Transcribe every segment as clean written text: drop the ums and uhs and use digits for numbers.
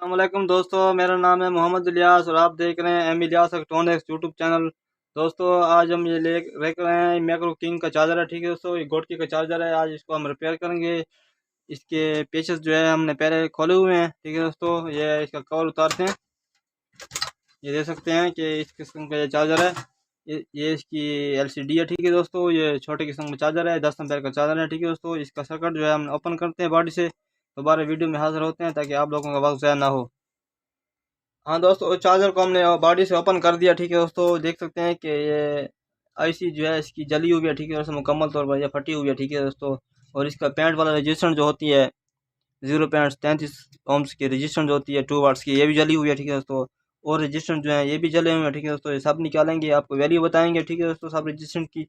अस्सलामुअलैकुम दोस्तों, मेरा नाम है मोहम्मद इलियास और आप देख रहे हैं M Ilyas electronics YouTube channel. दोस्तों आज हम ये लेकर रहे हैं मैक्रो किंग का चार्जर है। ठीक है दोस्तों, ये गोटकी का चार्जर है। आज इसको हम रिपेयर करेंगे। इसके पेचेस जो है हमने पहले खोले हुए हैं। ठीक है दोस्तों, ये इसका कवर उतारते हैं। ये देख सकते हैं कि इस किस्म का ये चार्जर है। ये इसकी LCD है। ठीक है दोस्तों, ये छोटे किस्म का चार्जर है, 10 एम्पेयर का चार्जर है। ठीक है दोस्तों, इसका सर्किट जो है हम ओपन करते हैं बॉडी से। दोबारा वीडियो में हाजिर होते हैं ताकि आप लोगों का वक्त ज़ाया ना हो। हाँ दोस्तों, चार्जर को हमने बॉडी से ओपन कर दिया। ठीक है दोस्तों, देख सकते हैं कि ये IC जो है इसकी जली हुई है। ठीक है दोस्तों, मुकम्मल तौर पर यह फटी हुई है। ठीक है दोस्तों, और इसका पैंट वाला रजिस्टेंस जो होती है 0.33 ओम्स की रजिस्टेंस जो होती है 2 वाट्स की, ये भी जली हुई है। ठीक है दोस्तों, और रजिस्टेंस जो है ये भी जले हुए हैं। ठीक है दोस्तों, ये सब निकालेंगे, आपको वैल्यू बताएंगे। ठीक है दोस्तों, सब रजिस्टेंस की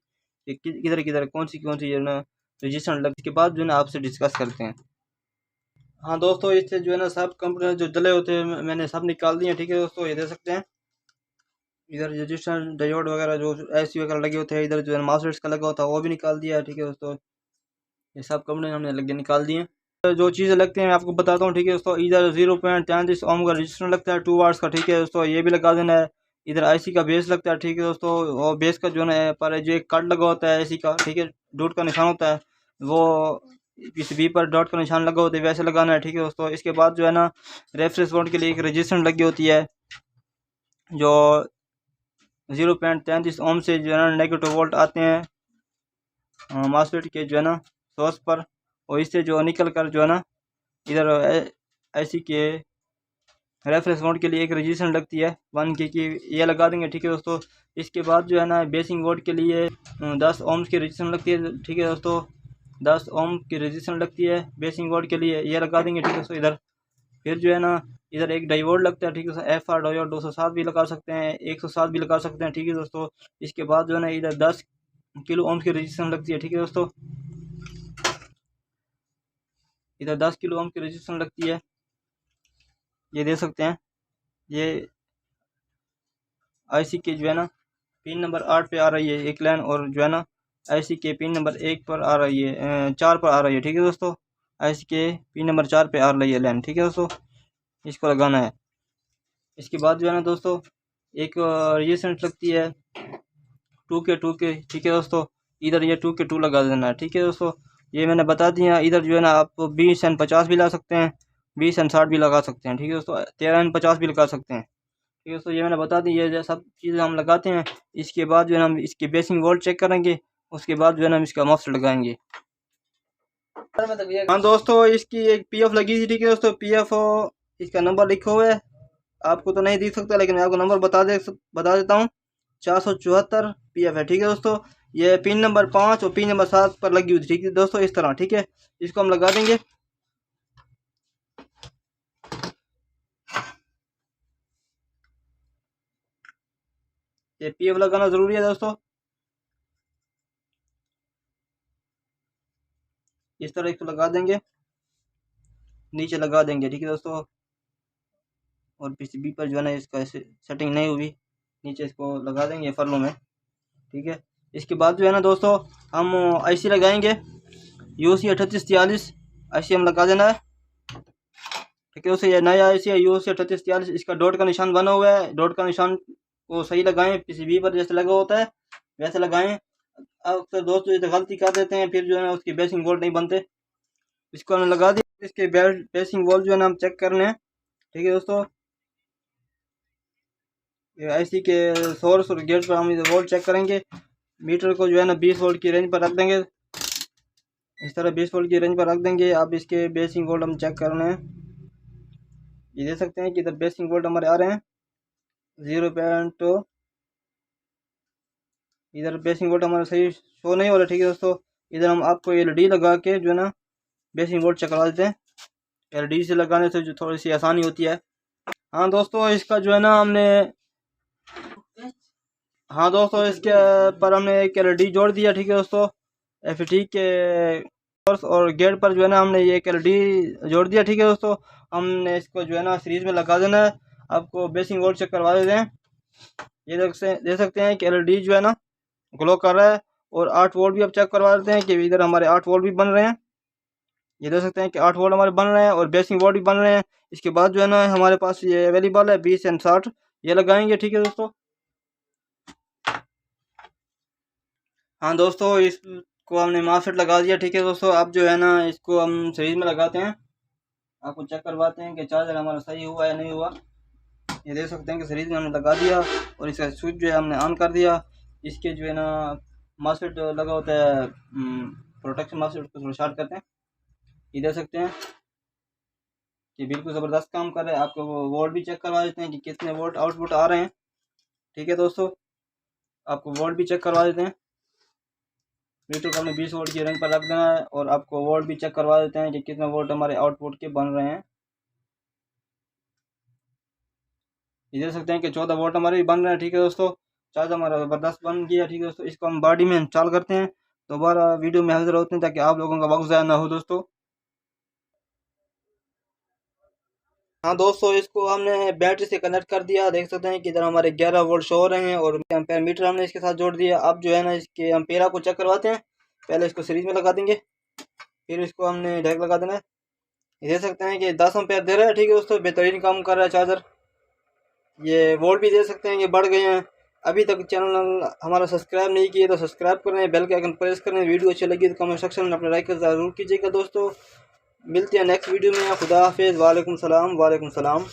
किधर किधर कौन सी जो है ना रजिस्टेंस लगने के बाद जो है ना आपसे डिस्कस करते हैं। हाँ दोस्तों, इससे जो है ना सब कंप्यूटर जो जले होते हैं मैंने सब निकाल दिए हैं। ठीक है दोस्तों, ये देख सकते हैं इधर रजिस्टर डायोड वगैरह जो IC वगैरह लगे होते हैं, इधर जो है माउसलेट्स का लगा होता है वो भी निकाल दिया है। ठीक है दोस्तों, ये सब कंप्यूटर हमने लगे निकाल दिए हैं। तो जो चीज़ें लगती हैं मैं आपको बताता हूँ। ठीक है दोस्तों, इधर 0.33 ओम का रजिस्टर लगता है 2 वाट्स का। ठीक है दोस्तों, ये भी लगा देना है। इधर IC का बेस लगता है। ठीक है दोस्तों, और बेस का जो है ना पर जो एक कट लगा होता है IC का, ठीक है, डॉट का निशान होता है, वो इस बी पर डॉट का निशान लगा होता है वैसे लगाना है। ठीक है दोस्तों, इसके बाद जो है ना रेफरेंस बोर्ड के लिए एक रजिस्टेंस लगी होती है जो 0.33 ओम से जो है ना नेगेटिव वोल्ट आते हैं मासफेट के जो है ना सोर्स पर, और इससे जो निकल कर जो है ना इधर IC के रेफरेंस बोर्ड के लिए एक रजिस्टेंस लगती है 1K की, ये लगा देंगे। ठीक है दोस्तों, इसके बाद जो है ना बेसिंग बोर्ड के लिए 10 ओम्स की रजिस्टेंस लगती है। ठीक है दोस्तों, 10 ओम की रजिस्टेंस लगती है बेसिंग बोर्ड के लिए, ये लगा देंगे। ठीक है दोस्तों, इधर फिर जो है ना इधर एक डायोड लगता है। ठीक है, FR डायोड 207 भी लगा सकते हैं, 107 भी लगा सकते हैं। ठीक है दोस्तों, इसके बाद जो है ना इधर 10 किलो ओम की रजिस्टेंस लगती है। ठीक है दोस्तों, इधर 10 किलो ओम की रजिस्टेंस लगती है, ये देख सकते हैं। ये IC के जो है ना पिन नंबर 8 पे आ रही है एक लाइन, और जो है ना IC के पिन नंबर 1 पर आ रही है 4 पर आ रही है। ठीक है दोस्तों, IC के पिन नंबर 4 पे आ रही है लाइन। ठीक है दोस्तों, इसको लगाना है। इसके बाद जो है ना दोस्तों एक रजिस्टेंस लगती है 2K। ठीक है दोस्तों, इधर ये 2K2 लगा देना है। ठीक है दोस्तों, ये मैंने बता दिया। इधर जो है ना आप 20N50 भी ला सकते हैं, 20N60 भी लगा सकते हैं। ठीक है दोस्तों, 13N50 भी लगा सकते हैं। ठीक है दोस्तों, ये मैंने बता दी, ये सब चीज़ें हम लगाते हैं। इसके बाद जो है ना हम इसकी बेसिंग वोल्ट चेक करेंगे, उसके बाद जो है ना हम इसका मफ्स लगाएंगे। हाँ दोस्तों, इसकी एक PF लगी थी। ठीक है दोस्तों, PF इसका नंबर लिखा हुआ है, आपको तो नहीं दिख सकता लेकिन मैं आपको नंबर बता देता हूँ। 474 PF है। ठीक है दोस्तों, ये पिन नंबर 5 और पिन नंबर 7 पर लगी हुई थी। ठीक है दोस्तों, इस तरह। ठीक है, इसको हम लगा देंगे। ये PF लगाना ज़रूरी है दोस्तों, इस तरह इसको लगा देंगे, नीचे लगा देंगे। ठीक है दोस्तों, और PCB पर जो है ना इसका ऐसे सेटिंग नहीं हुई, नीचे इसको लगा देंगे फर्लों में। ठीक है, इसके बाद जो है ना दोस्तों हम IC लगाएंगे UC 3843 IC हम लगा देना है। ठीक है दोस्तों, ये नया IC है UC 3843, इसका डॉट का निशान बना हुआ है। डॉट का निशान को सही लगाएं, PCB पर जैसे लगा होता है वैसे लगाएं। अक्सर दोस्तों ये गलती कर देते हैं, फिर जो है ना उसकी बेसिंग वोल्ट नहीं बनते। इसको हमने लगा दिया, इसके बेसिंग वोल्ट जो है ना हम चेक करने हैं। ठीक है दोस्तों, IC के सोर्स और गेट पर हम वोल्ट चेक करेंगे। मीटर को जो है ना 20 वोल्ट की रेंज पर रख देंगे, इस तरह 20 वोल्ट की रेंज पर रख देंगे। अब इसके बेसिंग वोल्ट हम चेक करने हैं। ये देख सकते हैं कि इधर बेसिंग वोल्ट हमारे आ रहे हैं 0.2, इधर बेसिंग वोल्ट हमारा सही शो नहीं हो रहा। ठीक है दोस्तों, इधर हम आपको LED लगा के जो है ना बेसिंग वोल्ट चेक करवा देते हैं। LED से लगाने से जो थोड़ी सी आसानी होती है। हाँ दोस्तों, इसका जो है ना हमने हाँ दोस्तों, इसके पर हमने एक LED जोड़ दिया। ठीक है दोस्तों, FT के सोर्स और गेट पर जो है ना हमने ये एक LED जोड़ दिया। ठीक है दोस्तों, हमने इसको जो है ना सीरीज में लगा देना है। आपको बेसिंग वोल्ट चेक करवा देते हैं। ये देख सकते हैं कि LED जो है ना ग्लो कर रहा है, और 8 वोल्ट भी अब चेक करवा देते हैं कि इधर हमारे 8 वोल्ट भी बन रहे हैं। ये देख सकते हैं कि 8 वोल्ट हमारे बन रहे हैं और बेसिंग वोल्ट भी बन रहे हैं। इसके बाद जो है ना हमारे पास ये अवेलेबल है 20 एंड 60, ये लगाएंगे। ठीक है दोस्तों। हाँ दोस्तों, इसको हमने मार्केट लगा दिया। ठीक है दोस्तों, अब जो है ना इसको हम सीरीज में लगाते हैं, आपको चेक करवाते हैं कि चार्जर हमारा सही हुआ या नहीं हुआ। ये देख सकते हैं कि सीरीज में हमने लगा दिया और इसका स्विच जो है हमने ऑन कर दिया। इसके जो है ना मार्केट लगा होता है प्रोटेक्शन मार्केट को थोड़ा शॉर्ट करते हैं। ये देख सकते हैं कि बिल्कुल ज़बरदस्त काम कर रहे हैं। आपको वो वोल्ट भी चेक करवा देते हैं कि कितने वोल्ट आउटपुट आ रहे हैं। ठीक है दोस्तों, आपको वोल्ट भी चेक करवा देते हैं। मीटर को हमने 20 वोल्ट की रंग पर रख देना है और आपको वोल्ट भी चेक करवा देते हैं कि कितने वोल्ट हमारे आउटपुट के बन रहे हैं। ये देख सकते हैं कि 14 वोल्ट हमारे भी बन रहे हैं। ठीक है दोस्तों, चार्ज हमारा ज़बरदस्त बन गया। ठीक है दोस्तों, इसको हम बॉडी में इंस्टॉल करते हैं। दोबारा वीडियो में हाजिर होते हैं ताकि आप लोगों का वक्त ज़ाया ना हो दोस्तों। हाँ दोस्तों, इसको हमने बैटरी से कनेक्ट कर दिया। देख सकते हैं कि इधर हमारे 11 वोल्ट शो हो रहे हैं और एम्पेयर मीटर हमने इसके साथ जोड़ दिया। अब जो है ना इसके एम्पेयर को चेक करवाते हैं। पहले इसको सीरीज में लगा देंगे, फिर इसको हमने डायरेक्ट लगा देना है। ये देख सकते हैं कि 10 एम्पेयर दे रहा है। ठीक है दोस्तों, बेहतरीन काम कर रहा है चार्जर। ये वोल्ट भी दे सकते हैं कि बढ़ गए हैं। अभी तक चैनल हमारा सब्सक्राइब नहीं किए तो सब्सक्राइब करें, बेल के आइकन प्रेस करें। वीडियो अच्छी लगी तो कमेंट सेक्शन में अपना लाइक ज़रूर कीजिएगा दोस्तों। मिलते हैं नेक्स्ट वीडियो में। खुदा हाफिज़। वालेकुम सलाम।